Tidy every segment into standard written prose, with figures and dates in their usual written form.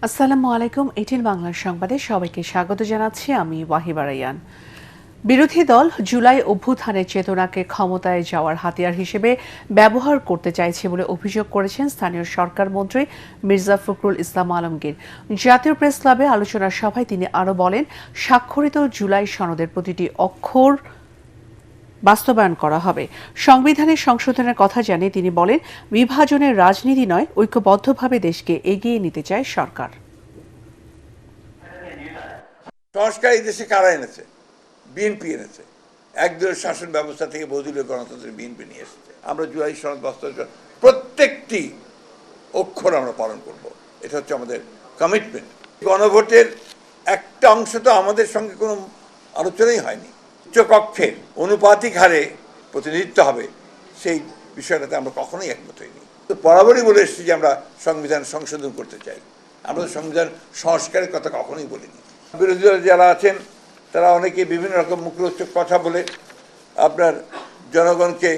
আসসালামু আলাইকুম। 18 বাংলার সংবাদে সবাইকে স্বাগত জানাচ্ছি আমি ওয়াহিবা রায়ান। বিরোধী দল জুলাই অভ্যুত্থানের চেতনাকে ক্ষমতায় যাওয়ার হাতিয়ার হিসেবে ব্যবহার করতে চাইছে বলে অভিযোগ করেছেন স্থানীয় সরকার মন্ত্রী মির্জা ফখরুল ইসলাম আলমগীর। জাতীয় প্রেস ক্লাবে আলোচনা সভায় তিনি আরও বলেন, স্বাক্ষরিত জুলাই সনদের প্রতিটি অক্ষর বাস্তবায়ন করা হবে। সংবিধানের সংশোধনের কথা জানিয়ে তিনি বলেন, বিভাজনের রাজনীতি নয়, ঐক্যবদ্ধভাবে দেশকে এগিয়ে নিতে চায় সরকার। সংস্কার এই দেশে কারা এনেছে? বিএনপি এনেছে। একদলীয় শাসন ব্যবস্থা থেকে বহুদলীয় গণতন্ত্রের বিএনপি নিয়ে এসেছে। আমরা জুলাই সনদ বাস্তবায়ন প্রত্যেকটি অক্ষর আমরা পালন করব, এটা হচ্ছে আমাদের কমিটমেন্ট। গণভোটের একটা অংশ তো আমাদের সঙ্গে কোনো আলোচনাই হয়নি। উচ্চকক্ষের অনুপাতিক হারে প্রতিনিধিত্ব হবে, সেই বিষয়টাতে আমরা কখনোই একমত হইনি। তো বরাবরই বলে এসেছি যে আমরা সংবিধান সংশোধন করতে চাই, আমরা সংবিধান সংস্কারের কথা কখনোই বলিনি। বিরোধী দল যারা আছেন তারা অনেকে বিভিন্ন রকম মুখরোচক কথা বলে আপনার জনগণকে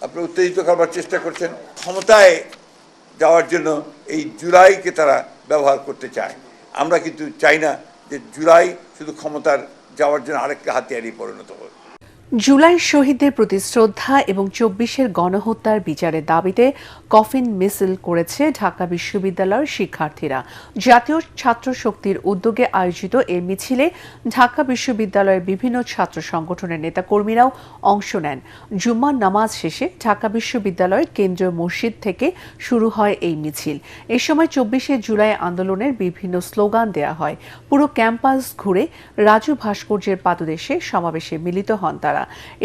আপনার উত্তেজিত করবার চেষ্টা করছেন। ক্ষমতায় যাওয়ার জন্য এই জুলাইকে তারা ব্যবহার করতে চায়। আমরা কিন্তু চাই না যে জুলাই শুধু ক্ষমতার যাওয়ার জন্য আরেকটা হাতিয়ারই পরিণত হোক। জুলাই শহীদদের প্রতি শ্রদ্ধা এবং 24-এর গণহত্যার বিচারের দাবিতে কফিন মিছিল করেছে ঢাকা বিশ্ববিদ্যালয়ের শিক্ষার্থীরা। জাতীয় ছাত্র শক্তির উদ্যোগে আয়োজিত এই মিছিলে ঢাকা বিশ্ববিদ্যালয়ের বিভিন্ন ছাত্র সংগঠনের নেতাকর্মীরাও অংশ নেন। জুম্মার নামাজ শেষে ঢাকা বিশ্ববিদ্যালয়ের কেন্দ্রীয় মসজিদ থেকে শুরু হয় এই মিছিল। এ সময় 24শে জুলাই আন্দোলনের বিভিন্ন স্লোগান দেয়া হয়। পুরো ক্যাম্পাস ঘুরে রাজু ভাস্কর্যের পাদদেশে সমাবেশে মিলিত হন তারা।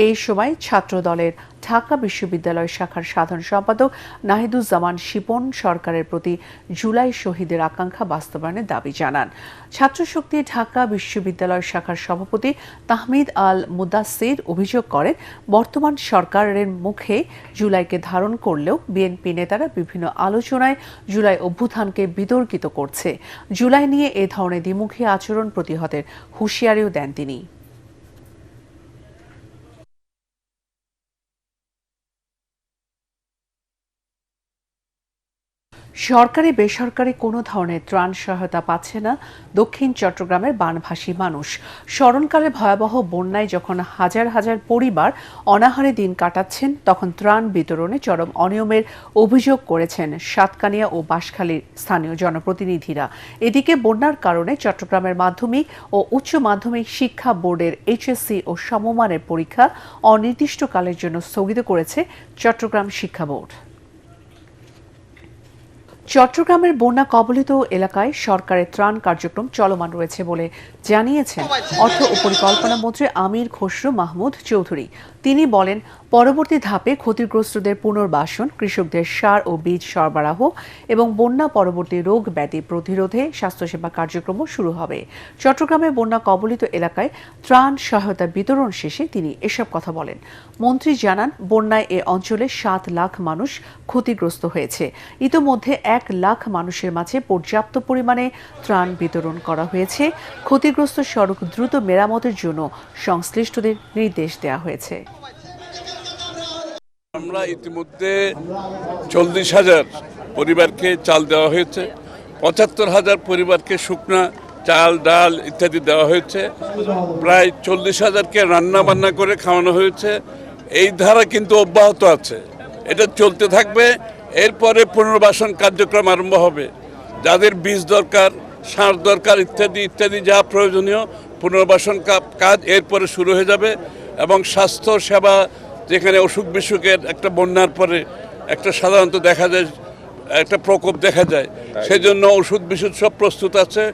এই সময় ছাত্র দলের ঢাকা বিশ্ববিদ্যালয় শাখার সাধারণ সম্পাদক নাহিদুজ্জামান শিপন সরকারের প্রতি জুলাই শহীদের আকাঙ্ক্ষা বাস্তবায়নের দাবি জানান। ছাত্র শক্তি ঢাকা বিশ্ববিদ্যালয় শাখার সভাপতি তাহমিদ আল মুদাসসির অভিযোগ করেন, বর্তমান সরকারের মুখে জুলাইকে ধারণ করলেও বিএনপি নেতারা বিভিন্ন আলোচনায় জুলাই অভ্যুত্থানকে বিতর্কিত করছে। জুলাই নিয়ে এ ধরনের দ্বিমুখী আচরণ প্রতিহতের হুঁশিয়ারিও দেন তিনি। সরকারি বেসরকারি কোনো ধরনের ত্রাণ সহায়তা পাচ্ছে না দক্ষিণ চট্টগ্রামের বানভাসী মানুষ। স্মরণকালে ভয়াবহ বন্যায় যখন হাজার হাজার পরিবার অনাহারে দিন কাটাচ্ছেন, তখন ত্রাণ বিতরণে চরম অনিয়মের অভিযোগ করেছেন সাতকানিয়া ও বাঁশখালীর স্থানীয় জনপ্রতিনিধিরা। এদিকে বন্যার কারণে চট্টগ্রামের মাধ্যমিক ও উচ্চ মাধ্যমিক শিক্ষা বোর্ডের এইচএসসি ও সমমানের পরীক্ষা অনির্দিষ্টকালের জন্য স্থগিত করেছে চট্টগ্রাম শিক্ষা বোর্ড। চট্টগ্রামের বন্যা কবলিত এলাকায় সরকারের ত্রাণ কার্যক্রম চলমান রয়েছে বলে জানিয়েছেন অর্থ ও পরিকল্পনা মন্ত্রী আমির খসরু মাহমুদ চৌধুরী। তিনি বলেন, পরবর্তী ধাপে ক্ষতিগ্রস্তদের পুনর্বাসন, কৃষকদের সার ও বীজ সরবরাহ এবং বন্যা পরবর্তী রোগ ব্যাধি প্রতিরোধে স্বাস্থ্যসেবা কার্যক্রমও শুরু হবে। চট্টগ্রামের বন্যা কবলিত এলাকায় ত্রাণ সহায়তা বিতরণ শেষে তিনি এসব কথা বলেন। মন্ত্রী জানান, বন্যায় এ অঞ্চলে 7 লাখ মানুষ ক্ষতিগ্রস্ত হয়েছে। ইতোমধ্যে 1 লাখ মানুষের মাঝে পর্যাপ্ত পরিমাণে ত্রাণ বিতরণ করা হয়েছে। ক্ষতিগ্রস্ত সড়ক দ্রুত মেরামতের জন্য সংশ্লিষ্টদের নির্দেশ দেওয়া হয়েছে। আমরা ইতিমধ্যে 40,000 পরিবারকে চাল দেওয়া হয়েছে, 75,000 পরিবারকে শুকনা চাল ডাল ইত্যাদি দেওয়া হয়েছে, প্রায় 40,000কে রান্না বান্না করে খাওয়ানো হয়েছে। এই ধারা কিন্তু অব্যাহত আছে, এটা চলতে থাকবে। এরপরে পুনর্বাসন কার্যক্রম আরম্ভ হবে। যাদের বীজ দরকার, সার দরকার ইত্যাদি ইত্যাদি যা প্রয়োজনীয় পুনর্বাসন কাজ এরপরে শুরু হয়ে যাবে। এবং স্বাস্থ্য সেবা, যেখানে অসুখ বিসুখের একটা বন্যার পরে একটা সাধারণত দেখা যায় একটা প্রকোপ দেখা যায়, সেজন্য ওষুধ বিশুদ্ধ সব প্রস্তুত আছে।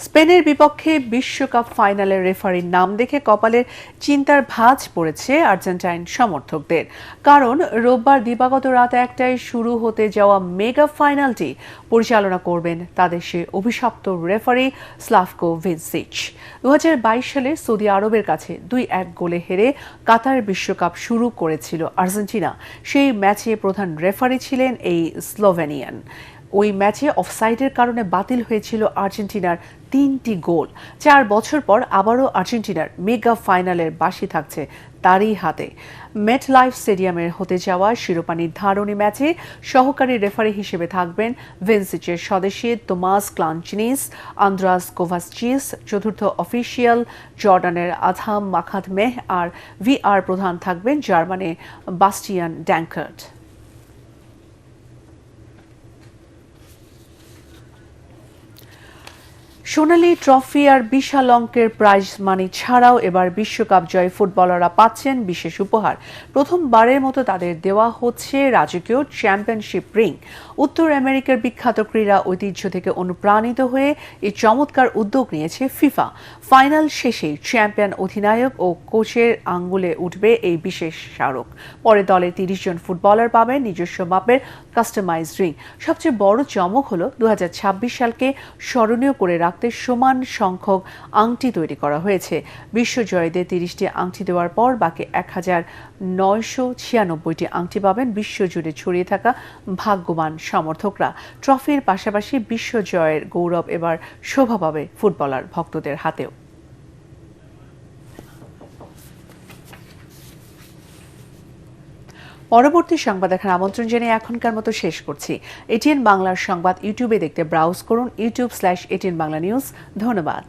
স্পেনের বিপক্ষে বিশ্বকাপ ফাইনালের রেফারির নাম দেখে কপালের চিন্তার ভাঁজ পড়েছে আর্জেন্টাইন সমর্থকদের। কারণ রোববার দিবাগত রাত 1টায় শুরু হতে যাওয়া মেগা ফাইনালটি পরিচালনা করবেন তাদের সে অভিশপ্ত রেফারি স্লাভকো ভিনসিচ। 2022 সালে সৌদি আরবের কাছে 2-1 গোলে হেরে কাতার বিশ্বকাপ শুরু করেছিল আর্জেন্টিনা। সেই ম্যাচে প্রধান রেফারি ছিলেন এই স্লোভেনিয়ান। ওই ম্যাচে অফসাইডের কারণে বাতিল হয়েছিল আর্জেন্টিনার 3টি গোল। 4 বছর পর আবারও আর্জেন্টিনার মেগা ফাইনালের বাঁশি থাকছে তারই হাতে। মেটলাইফ স্টেডিয়ামের হতে যাওয়া শিরোপা নির্ধারণী ম্যাচে সহকারী রেফারি হিসেবে থাকবেন ভিনসিচের স্বদেশী তোমাস ক্লাঞ্চিনিস, আন্দ্রাস কোভাসচিস, চতুর্থ অফিসিয়াল জর্ডানের আধাম মাখাতমেহ, আর ভিআর প্রধান থাকবেন জার্মানির বাস্টিয়ান ড্যাঙ্কার্ট। সোনালী ট্রফি আর বিশাল অঙ্কের প্রাইজ মানি ছাড়াও এবার বিশ্বকাপ জয়ী ফুটবলাররা পাচ্ছেন বিশেষ উপহার। প্রথমবারের মতো তাদের দেওয়া হচ্ছে রাজকীয় চ্যাম্পিয়নশিপ রিং। উত্তর আমেরিকার বিখ্যাত ক্রীড়া ঐতিহ্য থেকে অনুপ্রাণিত হয়ে এই চমৎকার উদ্যোগ নিয়েছে ফিফা। ফাইনাল শেষে চ্যাম্পিয়ন অধিনায়ক ও কোচের আঙ্গুলে উঠবে এই বিশেষ স্মারক। পরে দলের 30 জন ফুটবলার পাবেন নিজস্ব মাপের কাস্টমাইজ রিং। সবচেয়ে বড় চমক হলো 2026 সালকে স্মরণীয় করে রাখতে সমান সংখ্যক আংটি তৈরি করা হয়েছে। বিশ্বজয়ীদের 30টি আংটি দেওয়ার পর বাকি 1996টি আংটি পাবেন বিশ্বজুড়ে ছড়িয়ে থাকা ভাগ্যবান সমর্থকরা। ট্রফির পাশাপাশি বিশ্বজয়ের গৌরব এবার শোভা পাবে ফুটবলার ভক্তদের হাতেও। পরবর্তী সংবাদ দেখার আমন্ত্রণ জানিয়ে এখনকার মতো শেষ করছি। এটিএন বাংলার সংবাদ ইউটিউবে দেখতে ব্রাউজ করুন youtube/ATN Bangla News। ধন্যবাদ।